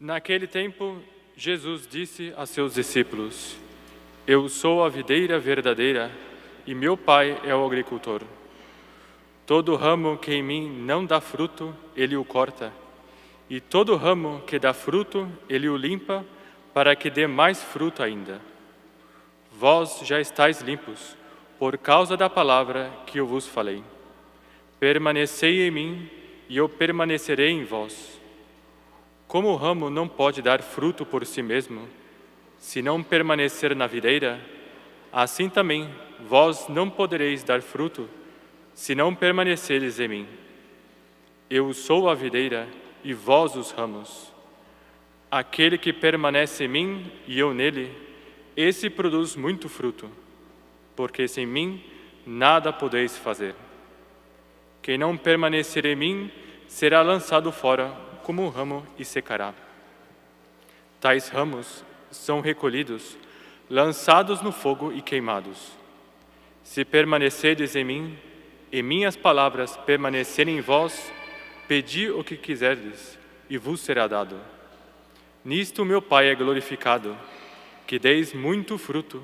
Naquele tempo, Jesus disse a seus discípulos: Eu sou a videira verdadeira e meu Pai é o agricultor. Todo ramo que em mim não dá fruto, ele o corta, e todo ramo que dá fruto, ele o limpa, para que dê mais fruto ainda. Vós já estáis limpos, por causa da palavra que eu vos falei. Permanecei em mim, e eu permanecerei em vós. Como o ramo não pode dar fruto por si mesmo, se não permanecer na videira, assim também vós não podereis dar fruto, se não permaneceres em mim. Eu sou a videira e vós os ramos. Aquele que permanece em mim e eu nele, esse produz muito fruto, porque sem mim nada podeis fazer. Quem não permanecer em mim será lançado fora como um ramo e secará. Tais ramos são recolhidos, lançados no fogo e queimados. Se permanecerdes em mim, e minhas palavras permanecerem em vós, pedi o que quiserdes, e vos será dado. Nisto meu Pai é glorificado, que deis muito fruto,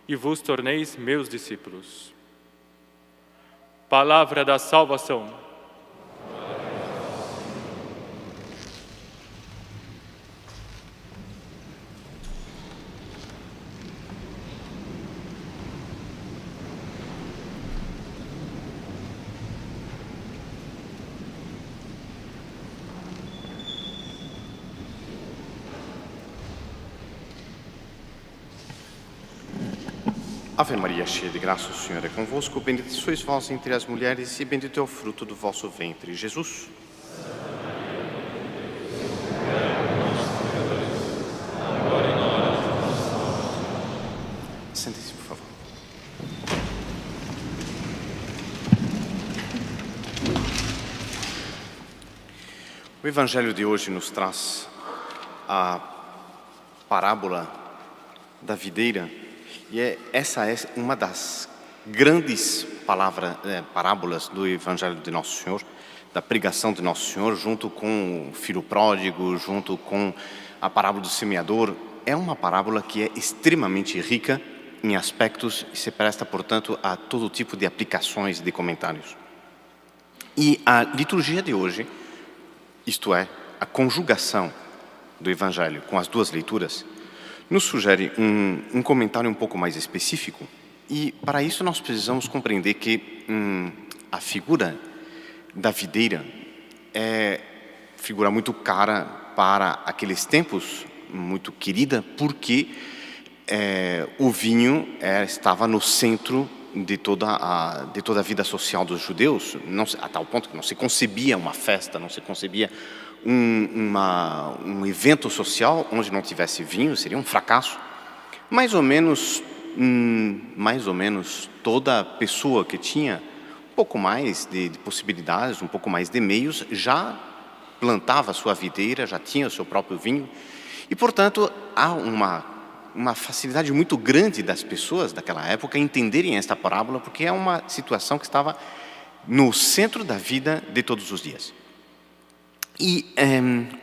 e vos torneis meus discípulos. Palavra da salvação. Ave Maria, cheia de graça, o Senhor é convosco. Bendita sois vós entre as mulheres e bendito é o fruto do vosso ventre, Jesus. Sente-se, por favor. O Evangelho de hoje nos traz a parábola da videira. E essa é uma das grandes parábolas do Evangelho de Nosso Senhor, da pregação de Nosso Senhor, junto com o filho pródigo, junto com a parábola do semeador. É uma parábola que é extremamente rica em aspectos e se presta, portanto, a todo tipo de aplicações de comentários. E a liturgia de hoje, isto é, a conjugação do Evangelho com as duas leituras, nos sugere um comentário um pouco mais específico, e para isso nós precisamos compreender que a figura da videira é figura muito cara para aqueles tempos, muito querida, porque o vinho estava no centro de toda a vida social dos judeus, a tal ponto que não se concebia uma festa, não se concebia um evento social onde não tivesse vinho, seria um fracasso. Mais ou menos toda pessoa que tinha um pouco mais de possibilidades, um pouco mais de meios, já plantava a sua videira, já tinha o seu próprio vinho. E, portanto, há uma facilidade muito grande das pessoas daquela época entenderem esta parábola, porque é uma situação que estava no centro da vida de todos os dias. E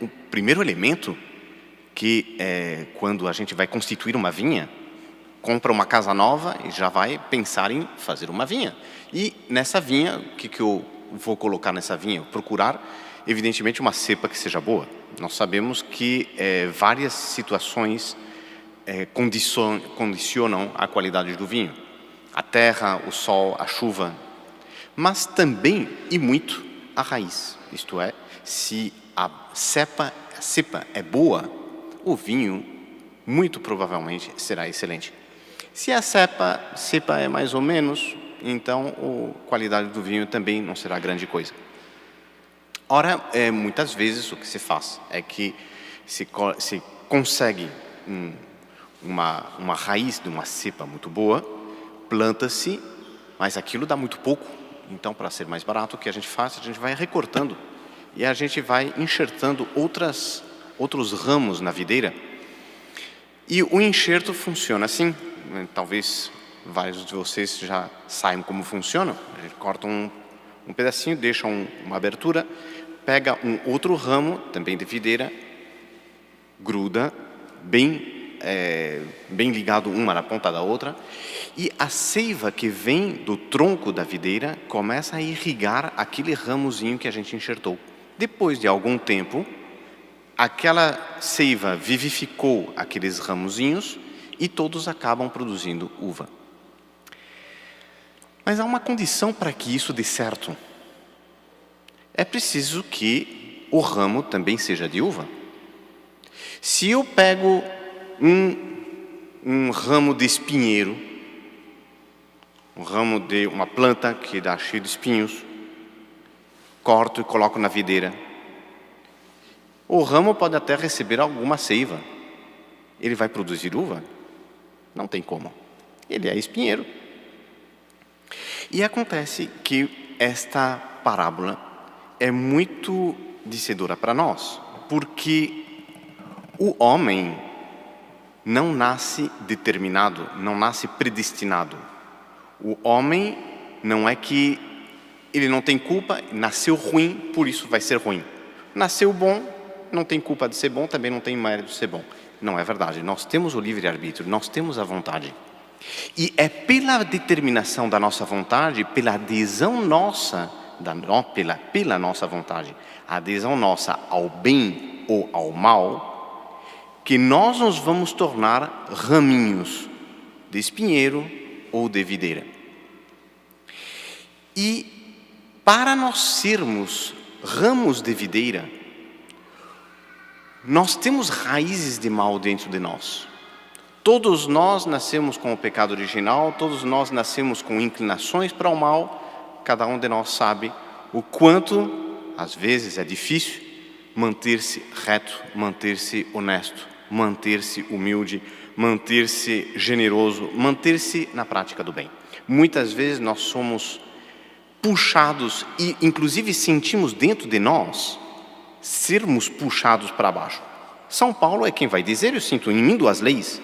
o primeiro elemento que quando a gente vai constituir uma vinha, compra uma casa nova e já vai pensar em fazer uma vinha. E nessa vinha, o que eu vou colocar nessa vinha? Procurar, evidentemente, uma cepa que seja boa. Nós sabemos que várias situações condicionam a qualidade do vinho. A terra, o sol, a chuva, mas também, e muito, a raiz. Isto é, se a cepa é boa, o vinho muito provavelmente será excelente. Se a cepa é mais ou menos, então a qualidade do vinho também não será grande coisa. Ora, muitas vezes o que se faz é que se consegue uma raiz de uma cepa muito boa, planta-se, mas aquilo dá muito pouco. Então, para ser mais barato, o que a gente faz? A gente vai recortando e a gente vai enxertando outros ramos na videira. E o enxerto funciona assim. Talvez vários de vocês já saibam como funciona. A gente corta um pedacinho, deixa uma abertura, pega um outro ramo, também de videira, gruda, bem ligado uma na ponta da outra, e a seiva que vem do tronco da videira começa a irrigar aquele ramozinho que a gente enxertou. Depois de algum tempo, aquela seiva vivificou aqueles ramozinhos e todos acabam produzindo uva. Mas há uma condição para que isso dê certo. É preciso que o ramo também seja de uva. Se eu pego um ramo de espinheiro, um ramo de uma planta que dá cheio de espinhos, corto e coloco na videira, o ramo pode até receber alguma seiva. Ele vai produzir uva? Não tem como. Ele é espinheiro. E acontece que esta parábola é muito dizedora para nós, porque o homem não nasce determinado, não nasce predestinado. O homem não é que ele não tem culpa, nasceu ruim, por isso vai ser ruim. Nasceu bom, não tem culpa de ser bom, também não tem mérito de ser bom. Não é verdade. Nós temos o livre-arbítrio, nós temos a vontade. E é pela determinação da nossa vontade, pela adesão nossa, pela nossa vontade, a adesão nossa ao bem ou ao mal, que nós nos vamos tornar raminhos de espinheiro ou de videira. E para nós sermos ramos de videira, nós temos raízes de mal dentro de nós. Todos nós nascemos com o pecado original, todos nós nascemos com inclinações para o mal. Cada um de nós sabe o quanto, às vezes, é difícil manter-se reto, manter-se honesto, manter-se humilde, manter-se generoso, manter-se na prática do bem. Muitas vezes nós somos puxados e, inclusive, sentimos dentro de nós sermos puxados para baixo. São Paulo é quem vai dizer: eu sinto em mim duas leis,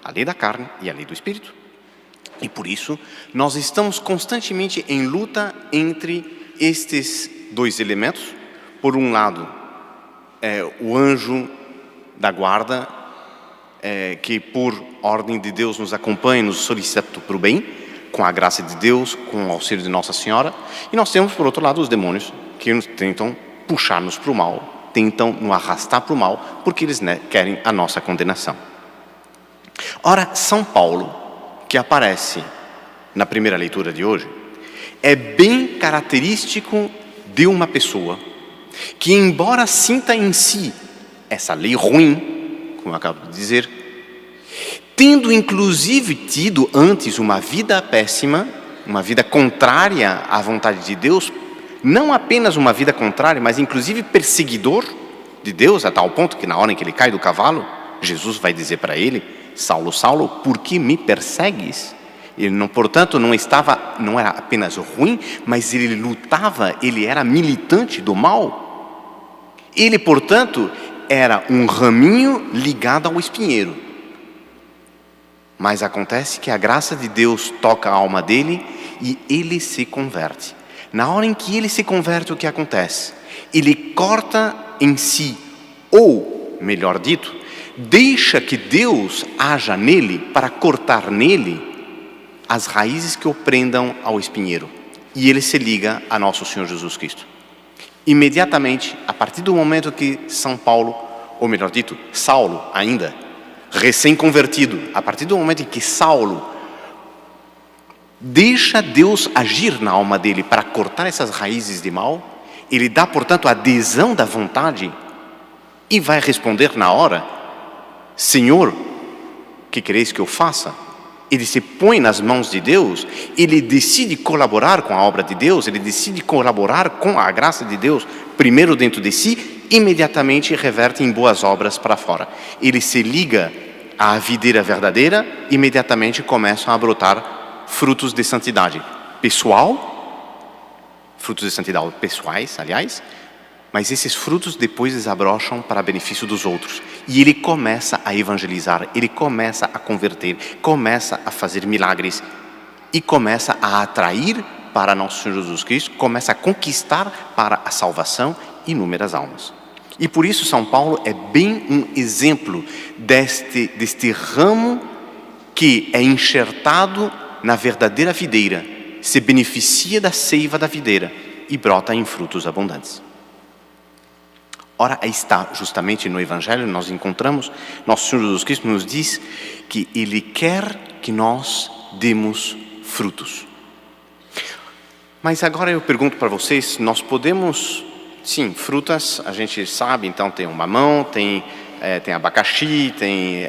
a lei da carne e a lei do Espírito. E por isso, nós estamos constantemente em luta entre estes dois elementos. Por um lado, o anjo da guarda, que por ordem de Deus nos acompanha, nos solicita para o bem, com a graça de Deus, com o auxílio de Nossa Senhora. E nós temos, por outro lado, os demônios, que nos tentam puxar-nos para o mal, tentam nos arrastar para o mal, porque eles querem a nossa condenação. Ora, São Paulo, que aparece na primeira leitura de hoje, é bem característico de uma pessoa que, embora sinta em si essa lei ruim, como eu acabo de dizer, tendo inclusive tido antes uma vida péssima, uma vida contrária à vontade de Deus, não apenas uma vida contrária, mas inclusive perseguidor de Deus, a tal ponto que na hora em que ele cai do cavalo, Jesus vai dizer para ele: Saulo, Saulo, por que me persegues? Ele não, portanto, não era apenas ruim, mas ele lutava, ele era militante do mal. Ele, portanto, era um raminho ligado ao espinheiro. Mas acontece que a graça de Deus toca a alma dele e ele se converte. Na hora em que ele se converte, o que acontece? Ele corta em si, ou, melhor dito, deixa que Deus haja nele para cortar nele as raízes que o prendam ao espinheiro. E ele se liga a nosso Senhor Jesus Cristo. Imediatamente, a partir do momento que São Paulo, ou melhor dito, Saulo ainda, recém-convertido, a partir do momento em que Saulo deixa Deus agir na alma dele para cortar essas raízes de mal, ele dá, portanto, a adesão da vontade e vai responder na hora: Senhor, que quereis que eu faça? Ele se põe nas mãos de Deus, ele decide colaborar com a obra de Deus, ele decide colaborar com a graça de Deus, primeiro dentro de si, imediatamente reverte em boas obras para fora. Ele se liga à videira verdadeira, imediatamente começam a brotar frutos de santidade pessoal, frutos de santidade pessoais, aliás, mas esses frutos depois desabrocham para benefício dos outros. E ele começa a evangelizar, ele começa a converter, começa a fazer milagres e começa a atrair para nosso Senhor Jesus Cristo, começa a conquistar para a salvação inúmeras almas. E por isso São Paulo é bem um exemplo deste ramo que é enxertado na verdadeira videira, se beneficia da seiva da videira e brota em frutos abundantes. Ora, aí está, justamente no Evangelho, nós encontramos, nosso Senhor Jesus Cristo nos diz que Ele quer que nós demos frutos. Mas agora eu pergunto para vocês, nós podemos, sim, frutas, a gente sabe, então tem o mamão, tem abacaxi, tem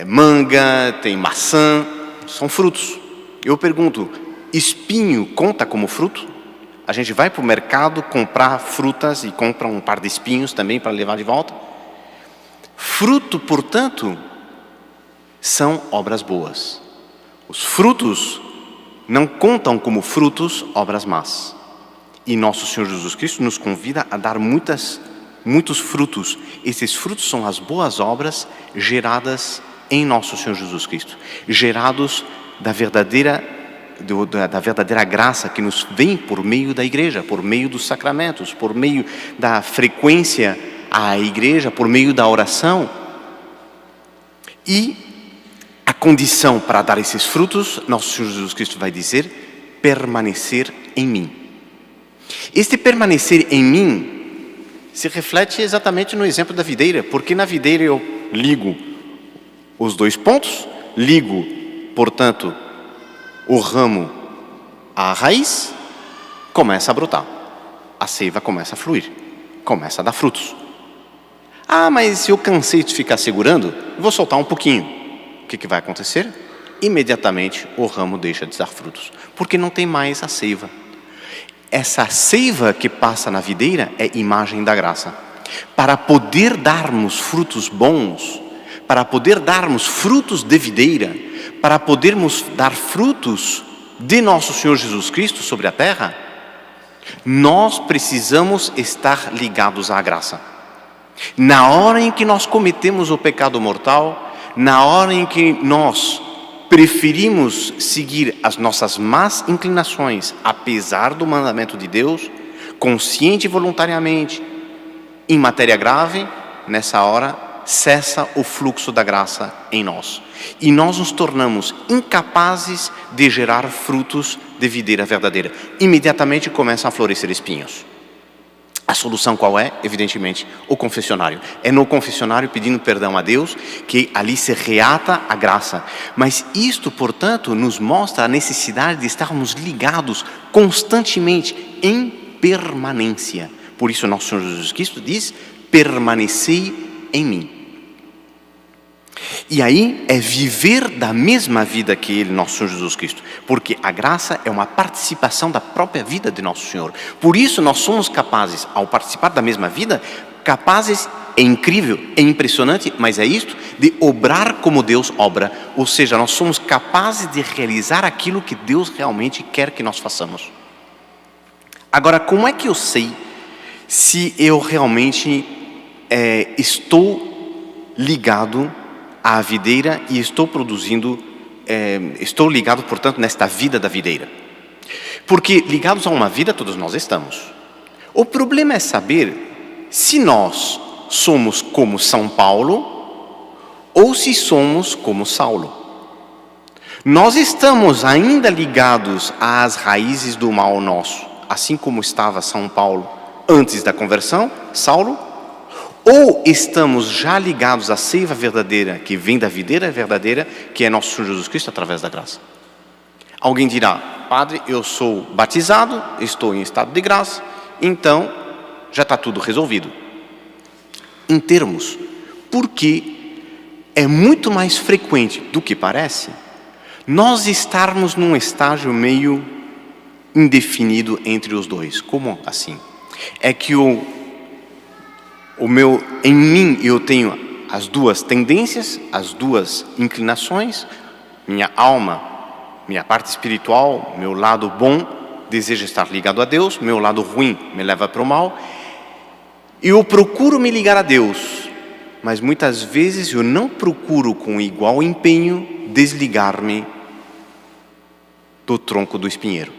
manga, tem maçã, são frutos. Eu pergunto, espinho conta como fruto? A gente vai para o mercado comprar frutas e compra um par de espinhos também para levar de volta. Fruto, portanto, são obras boas. Os frutos não contam como frutos obras más. E nosso Senhor Jesus Cristo nos convida a dar muitos frutos. Esses frutos são as boas obras geradas em nosso Senhor Jesus Cristo, gerados da verdadeira graça que nos vem por meio da igreja, por meio dos sacramentos, por meio da frequência à igreja, por meio da oração. E a condição para dar esses frutos, nosso Senhor Jesus Cristo vai dizer, permanecer em mim. Este permanecer em mim se reflete exatamente no exemplo da videira, porque na videira eu ligo os dois pontos, ligo, portanto, o ramo à raiz, começa a brotar. A seiva começa a fluir, começa a dar frutos. Ah, mas eu cansei de ficar segurando, vou soltar um pouquinho. O que vai acontecer? Imediatamente o ramo deixa de dar frutos, porque não tem mais a seiva. Essa seiva que passa na videira é imagem da graça. Para poder darmos frutos bons, para poder darmos frutos de videira, para podermos dar frutos de nosso Senhor Jesus Cristo sobre a terra, nós precisamos estar ligados à graça. Na hora em que nós cometemos o pecado mortal, na hora em que nós preferimos seguir as nossas más inclinações, apesar do mandamento de Deus, consciente e voluntariamente, em matéria grave, nessa hora cessa o fluxo da graça em nós. E nós nos tornamos incapazes de gerar frutos de videira verdadeira. Imediatamente começam a florescer espinhos. A solução qual é? Evidentemente, o confessionário. É no confessionário, pedindo perdão a Deus, que ali se reata a graça. Mas isto, portanto, nos mostra a necessidade de estarmos ligados constantemente em permanência. Por isso, nosso Senhor Jesus Cristo diz, permanecei em mim. E aí é viver da mesma vida que Ele, nosso Senhor Jesus Cristo. Porque a graça é uma participação da própria vida de nosso Senhor. Por isso nós somos capazes, ao participar da mesma vida, capazes, é incrível, é impressionante, mas é isto, de obrar como Deus obra. Ou seja, nós somos capazes de realizar aquilo que Deus realmente quer que nós façamos. Agora, como é que eu sei se eu realmente estou ligado à videira e estou ligado, portanto, nesta vida da videira? Porque ligados a uma vida todos nós estamos. O problema é saber se nós somos como São Paulo ou se somos como Saulo. Nós estamos ainda ligados às raízes do mal nosso, assim como estava São Paulo antes da conversão, Saulo, ou estamos já ligados à seiva verdadeira, que vem da videira verdadeira, que é nosso Senhor Jesus Cristo através da graça. Alguém dirá, padre, eu sou batizado, estou em estado de graça, então já está tudo resolvido. Em termos, porque é muito mais frequente do que parece, nós estarmos num estágio meio indefinido entre os dois. Como assim? É que em mim eu tenho as duas tendências, as duas inclinações, minha alma, minha parte espiritual, meu lado bom deseja estar ligado a Deus, meu lado ruim me leva para o mal. Eu procuro me ligar a Deus, mas muitas vezes eu não procuro com igual empenho desligar-me do tronco do espinheiro.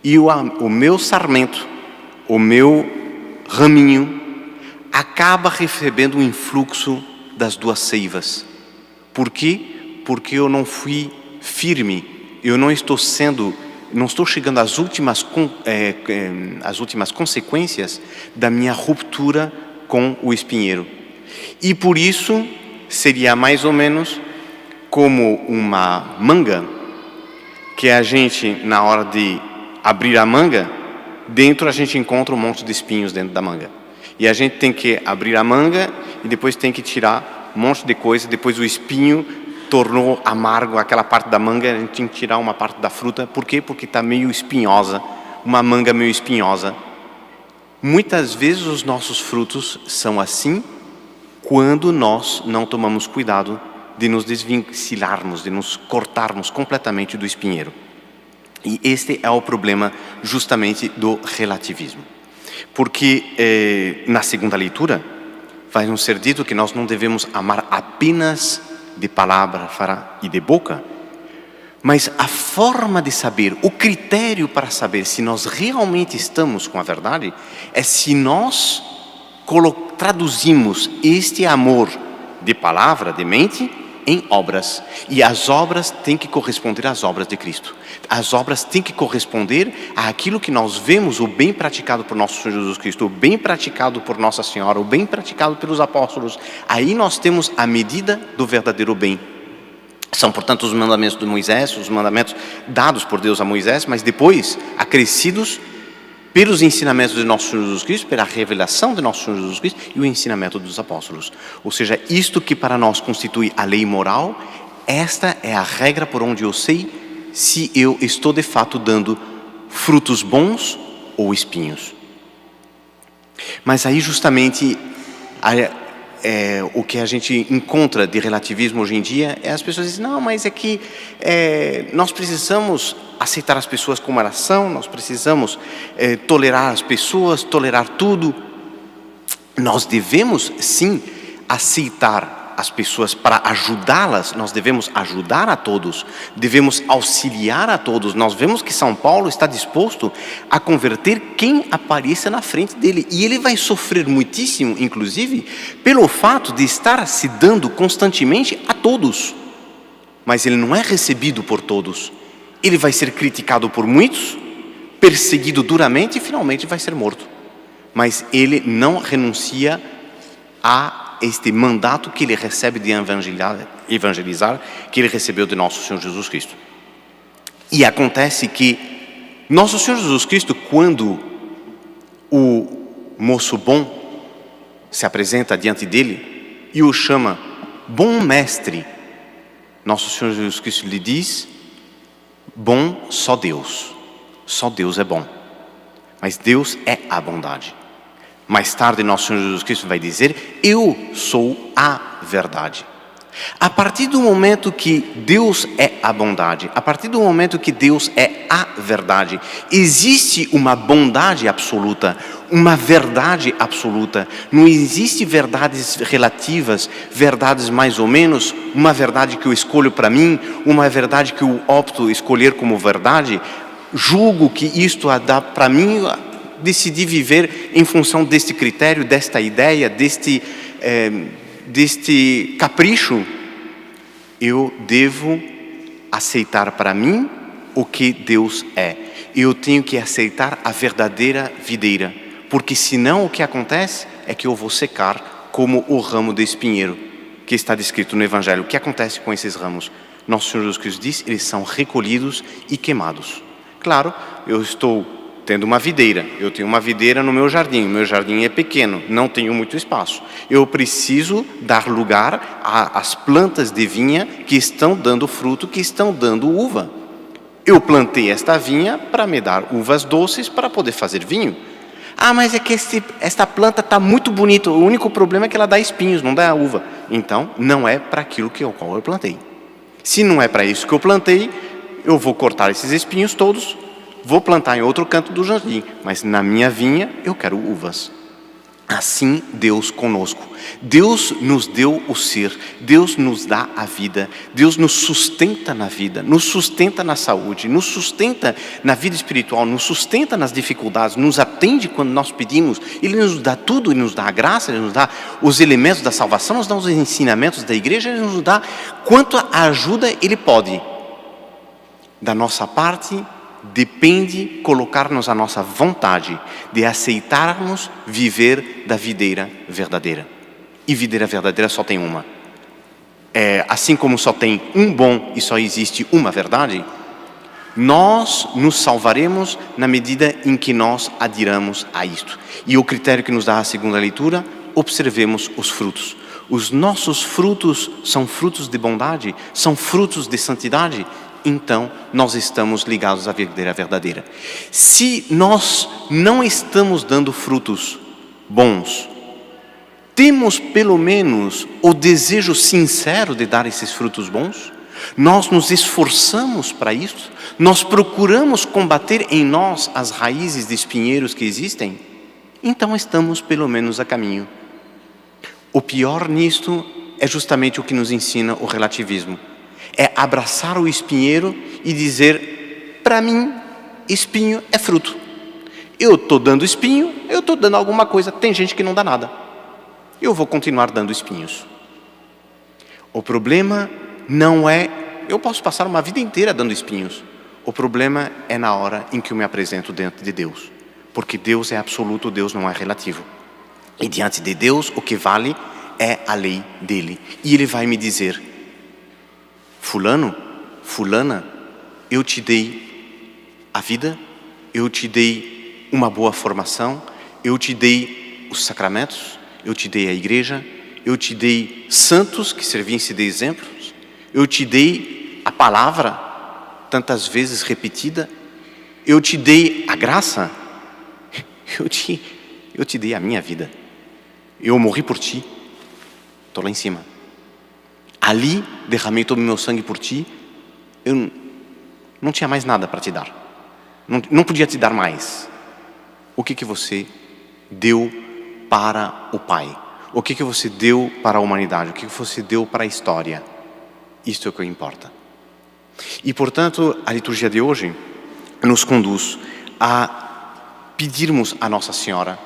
E o meu sarmento, o meu raminho, acaba recebendo um influxo das duas seivas. Por quê? Porque eu não fui firme, eu não estou chegando às últimas consequências da minha ruptura com o espinheiro. E por isso seria mais ou menos como uma manga, que a gente, na hora de abrir a manga, dentro a gente encontra um monte de espinhos dentro da manga. E a gente tem que abrir a manga e depois tem que tirar um monte de coisa, depois o espinho tornou amargo aquela parte da manga, a gente tem que tirar uma parte da fruta. Por quê? Porque está meio espinhosa, uma manga meio espinhosa. Muitas vezes os nossos frutos são assim quando nós não tomamos cuidado de nos desvencilharmos, de nos cortarmos completamente do espinheiro. E este é o problema justamente do relativismo. Porque na segunda leitura vai nos ser dito que nós não devemos amar apenas de palavra e de boca, mas a forma de saber, o critério para saber se nós realmente estamos com a verdade é se nós traduzimos este amor de palavra, de mente, em obras. E as obras têm que corresponder às obras de Cristo. As obras têm que corresponder àquilo que nós vemos, o bem praticado por nosso Senhor Jesus Cristo, o bem praticado por Nossa Senhora, o bem praticado pelos apóstolos. Aí nós temos a medida do verdadeiro bem. São, portanto, os mandamentos de Moisés, os mandamentos dados por Deus a Moisés, mas depois acrescidos pelos ensinamentos de nosso Senhor Jesus Cristo, pela revelação de nosso Senhor Jesus Cristo e o ensinamento dos apóstolos. Ou seja, isto que para nós constitui a lei moral, esta é a regra por onde eu sei se eu estou de fato dando frutos bons ou espinhos. Mas aí justamente o que a gente encontra de relativismo hoje em dia é as pessoas dizem, não, mas é que nós precisamos aceitar as pessoas como elas são, nós precisamos tolerar as pessoas, tolerar tudo. Nós devemos sim aceitar as pessoas para ajudá-las, nós devemos ajudar a todos, devemos auxiliar a todos. Nós vemos que São Paulo está disposto a converter quem apareça na frente dele, e ele vai sofrer muitíssimo, inclusive, pelo fato de estar se dando constantemente a todos, mas ele não é recebido por todos. Ele vai ser criticado por muitos, perseguido duramente e finalmente vai ser morto. Mas ele não renuncia a este mandato que ele recebe de evangelizar, que ele recebeu de nosso Senhor Jesus Cristo. E acontece que nosso Senhor Jesus Cristo, quando o moço bom se apresenta diante dele e o chama bom mestre, nosso Senhor Jesus Cristo lhe diz, bom só Deus é bom, mas Deus é a bondade. Mais tarde, nosso Senhor Jesus Cristo vai dizer, eu sou a verdade. A partir do momento que Deus é a bondade, a partir do momento que Deus é a verdade, existe uma bondade absoluta, uma verdade absoluta. Não existe verdades relativas, verdades mais ou menos, uma verdade que eu escolho para mim, uma verdade que eu opto escolher como verdade. Julgo que isto dá para mim, decidi viver em função deste critério, desta ideia, deste capricho. Eu devo aceitar para mim o que Deus é. Eu tenho que aceitar a verdadeira videira, porque senão o que acontece é que eu vou secar como o ramo de espinheiro que está descrito no Evangelho. O que acontece com esses ramos? Nosso Senhor Jesus Cristo diz, eles são recolhidos e queimados. Claro, eu estou tendo uma videira, eu tenho uma videira no meu jardim é pequeno, não tenho muito espaço. Eu preciso dar lugar às plantas de vinha que estão dando fruto, que estão dando uva. Eu plantei esta vinha para me dar uvas doces para poder fazer vinho. Ah, mas é que esta planta está muito bonita, o único problema é que ela dá espinhos, não dá uva. Então, não é para aquilo qual eu plantei. Se não é para isso que eu plantei, eu vou cortar esses espinhos todos, vou plantar em outro canto do jardim, mas na minha vinha eu quero uvas. assim Deus conosco. Deus nos deu o ser, Deus nos dá a vida, Deus nos sustenta na vida, nos sustenta na saúde, nos sustenta na vida espiritual, nos sustenta nas dificuldades, nos atende quando nós pedimos. Ele nos dá tudo, Ele nos dá a graça, Ele nos dá os elementos da salvação, nos dá os ensinamentos da igreja, Ele nos dá quanto a ajuda Ele pode. Da nossa parte, depende colocar-nos a nossa vontade de aceitarmos viver da videira verdadeira. E videira verdadeira só tem uma. Assim como só tem um bom e só existe uma verdade, nós nos salvaremos na medida em que nós adiramos a isto. E o critério que nos dá a segunda leitura, observemos os frutos. Os nossos frutos são frutos de bondade, são frutos de santidade. Então, nós estamos ligados à videira verdadeira. Se nós não estamos dando frutos bons, temos pelo menos o desejo sincero de dar esses frutos bons? Nós nos esforçamos para isso? Nós procuramos combater em nós as raízes de espinheiros que existem? Então, estamos pelo menos a caminho. O pior nisto é justamente o que nos ensina o relativismo. É abraçar o espinheiro e dizer, para mim, espinho é fruto. Eu estou dando espinho, eu estou dando alguma coisa. Tem gente que não dá nada. Eu vou continuar dando espinhos. O problema não é, eu posso passar uma vida inteira dando espinhos. O problema é na hora em que eu me apresento diante de Deus. Porque Deus é absoluto, Deus não é relativo. E diante de Deus, o que vale é a lei dele. E Ele vai me dizer, fulano, fulana, eu te dei a vida, eu te dei uma boa formação, eu te dei os sacramentos, eu te dei a igreja, eu te dei santos que servissem de exemplos, eu te dei a palavra tantas vezes repetida, eu te dei a graça, eu te dei a minha vida, eu morri por ti, estou lá em cima. Ali derramei todo o meu sangue por ti, eu não tinha mais nada para te dar. Não podia te dar mais. O que você deu para o Pai? O que você deu para a humanidade? O que você deu para a história? Isto é o que importa. E, portanto, a liturgia de hoje nos conduz a pedirmos a Nossa Senhora,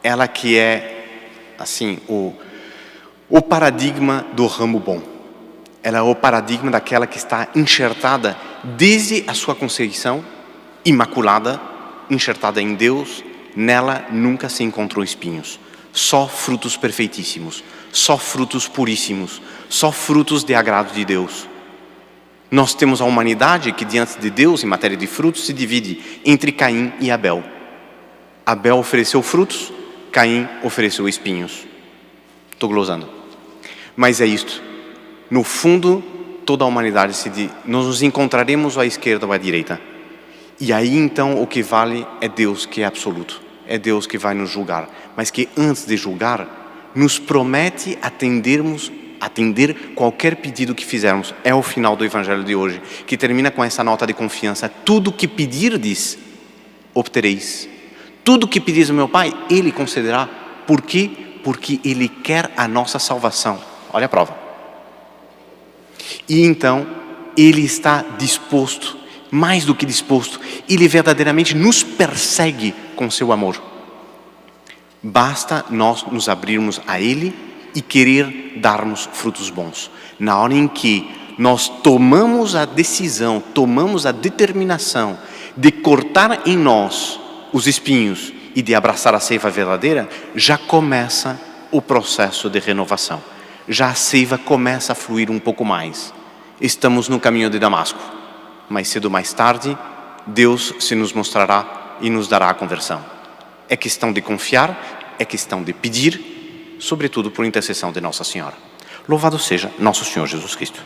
ela que é, assim, o paradigma do ramo bom. Ela é o paradigma daquela que está enxertada desde a sua conceição, imaculada, enxertada em Deus. Nela nunca se encontrou espinhos. Só frutos perfeitíssimos. Só frutos puríssimos. Só frutos de agrado de Deus. Nós temos a humanidade que diante de Deus, em matéria de frutos, se divide entre Caim e Abel. Abel ofereceu frutos, Caim ofereceu espinhos. Estou glosando. Mas é isto. No fundo, toda a humanidade nós nos encontraremos à esquerda ou à direita. E aí então o que vale é Deus que é absoluto. É Deus que vai nos julgar. Mas que antes de julgar, nos promete atender qualquer pedido que fizermos. É o final do Evangelho de hoje, que termina com essa nota de confiança. Tudo que pedirdes, obtereis. Tudo que pedis ao meu Pai, Ele concederá. Por quê? Porque Ele quer a nossa salvação. Olha a prova. E então, Ele está disposto, mais do que disposto, Ele verdadeiramente nos persegue com seu amor. Basta nós nos abrirmos a Ele e querer darmos frutos bons. Na hora em que nós tomamos a decisão, tomamos a determinação de cortar em nós os espinhos e de abraçar a seiva verdadeira, já começa o processo de renovação. Já a seiva começa a fluir um pouco mais. Estamos no caminho de Damasco. Mais cedo ou mais tarde, Deus se nos mostrará e nos dará a conversão. É questão de confiar, é questão de pedir, sobretudo por intercessão de Nossa Senhora. Louvado seja nosso Senhor Jesus Cristo.